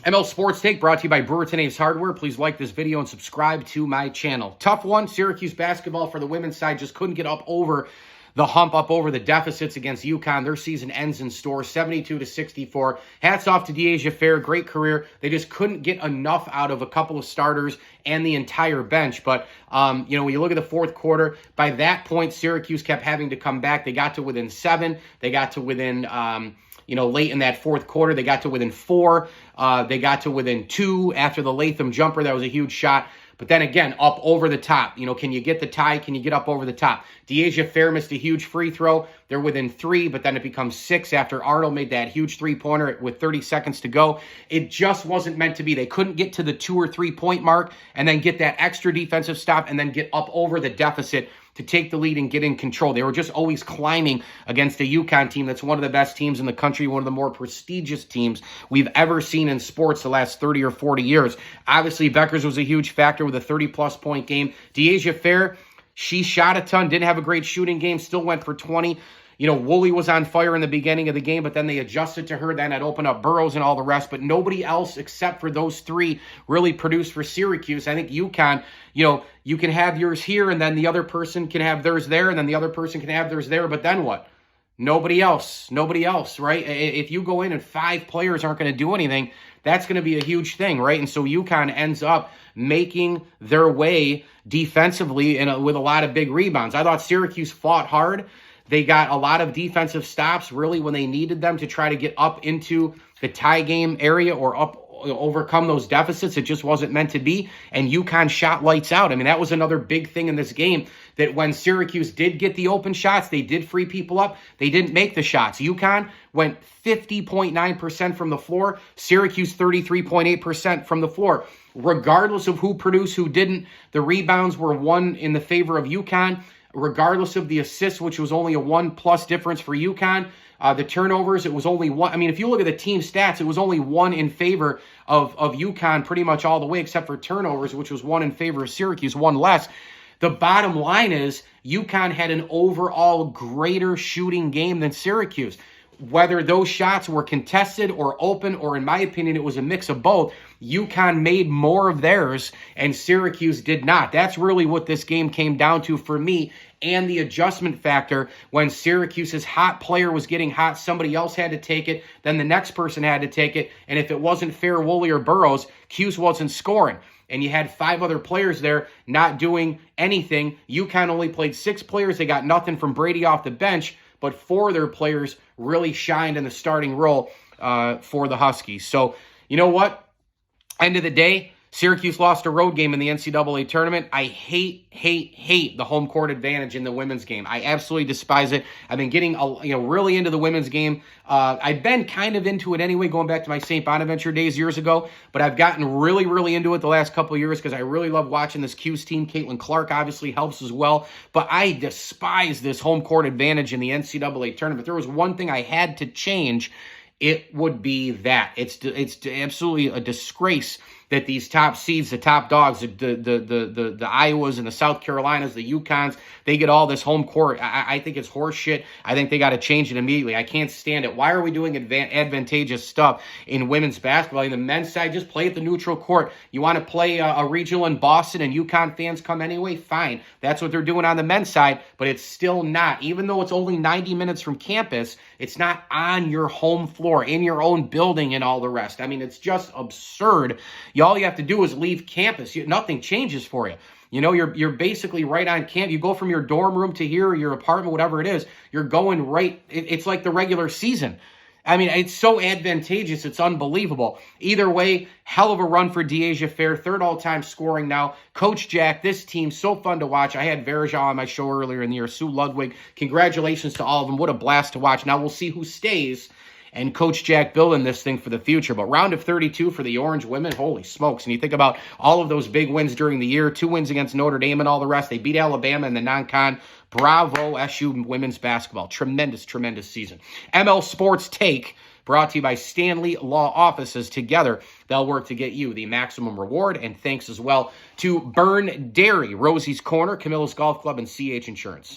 ML Sports Take brought to you by Brewerton Ace Hardware. Please like this video and subscribe to my channel. Tough one. Syracuse basketball for the women's side just couldn't get up over the hump, up over the deficits against UConn. Their season ends in store, 72-64. Hats off to Deasia Fair. Great career. They just couldn't get enough out of a couple of starters and the entire bench. But, when you look at the fourth quarter, by that point, Syracuse kept having to come back. They got to within 7. They got to within... late in that fourth quarter, they got to within 4. They got to within 2 after the Latham jumper. That was a huge shot. But then again, up over the top. Can you get the tie? Can you get up over the top? Deasia Fair missed a huge free throw. They're within 3, but then it becomes 6 after Arnold made that huge three-pointer with 30 seconds to go. It just wasn't meant to be. They couldn't get to the 2 or 3 point mark and then get that extra defensive stop and then get up over the deficit to take the lead and get in control. They were just always climbing against a UConn team that's one of the best teams in the country, one of the more prestigious teams we've ever seen in sports the last 30 or 40 years. Obviously, Beckers was a huge factor with a 30-plus point game. Deasia Fair, she shot a ton, didn't have a great shooting game, still went for 20. Woolley was on fire in the beginning of the game, but then they adjusted to her. Then it opened up Burrows and all the rest. But nobody else except for those 3 really produced for Syracuse. I think UConn, you can have yours here, and then the other person can have theirs there, and then the other person can have theirs there. But then what? Nobody else, right? If you go in and 5 players aren't going to do anything, that's going to be a huge thing, right? And so UConn ends up making their way defensively with a lot of big rebounds. I thought Syracuse fought hard. They got a lot of defensive stops really when they needed them to try to get up into the tie game area or overcome those deficits. It just wasn't meant to be. And UConn shot lights out. I mean, that was another big thing in this game, that when Syracuse did get the open shots, they did free people up. They didn't make the shots. UConn went 50.9% from the floor. Syracuse 33.8% from the floor. Regardless of who produced, who didn't, the rebounds were one in the favor of UConn. Regardless of the assists, which was only a 1+ difference for UConn. The turnovers, it was only 1. I mean, if you look at the team stats, it was only 1 in favor of UConn pretty much all the way, except for turnovers, which was 1 in favor of Syracuse, 1 less. The bottom line is UConn had an overall greater shooting game than Syracuse. Whether those shots were contested or open, or in my opinion, it was a mix of both, UConn made more of theirs and Syracuse did not. That's really what this game came down to for me, and the adjustment factor. When Syracuse's hot player was getting hot, somebody else had to take it, then the next person had to take it, and if it wasn't Fair, Woolley, or Burrows, Cuse wasn't scoring. And you had 5 other players there not doing anything. UConn only played 6 players. They got nothing from Brady off the bench, but 4 of their players really shined in the starting role for the Huskies. So, you know what? End of the day, Syracuse lost a road game in the NCAA tournament. I hate the home court advantage in the women's game. I absolutely despise it. I've been getting really into the women's game. I've been kind of into it anyway, going back to my St. Bonaventure days years ago. But I've gotten really into it the last couple of years because I really love watching this Q's team. Caitlin Clark obviously helps as well. But I despise this home court advantage in the NCAA tournament. If there was one thing I had to change, it would be that. It's absolutely a disgrace that these top seeds, the top dogs, the Iowas and the South Carolinas, the UConns, they get all this home court. I think it's horse shit. I think they got to change it immediately. I can't stand it. Why are we doing advantageous stuff in women's basketball? In the men's side, just play at the neutral court. You want to play a regional in Boston and UConn fans come anyway? Fine. That's what they're doing on the men's side, but it's still not. Even though it's only 90 minutes from campus, it's not on your home floor, in your own building and all the rest. I mean, it's just absurd. All you have to do is leave campus. Nothing changes for you. You're basically right on campus. You go from your dorm room to here, or your apartment, whatever it is, you're going right. It's like the regular season. I mean, it's so advantageous. It's unbelievable. Either way, hell of a run for Deasia Fair. 3rd all-time scoring now. Coach Jack, this team, so fun to watch. I had Verja on my show earlier in the year. Sue Ludwig. Congratulations to all of them. What a blast to watch. Now we'll see who stays and Coach Jack building this thing for the future. But round of 32 for the Orange women, holy smokes. And you think about all of those big wins during the year, 2 wins against Notre Dame and all the rest. They beat Alabama in the non-con. Bravo, SU women's basketball. Tremendous season. ML Sports Take, brought to you by Stanley Law Offices. Together, they'll work to get you the maximum reward. And thanks as well to Burn Dairy, Rosie's Corner, Camilla's Golf Club, and CH Insurance.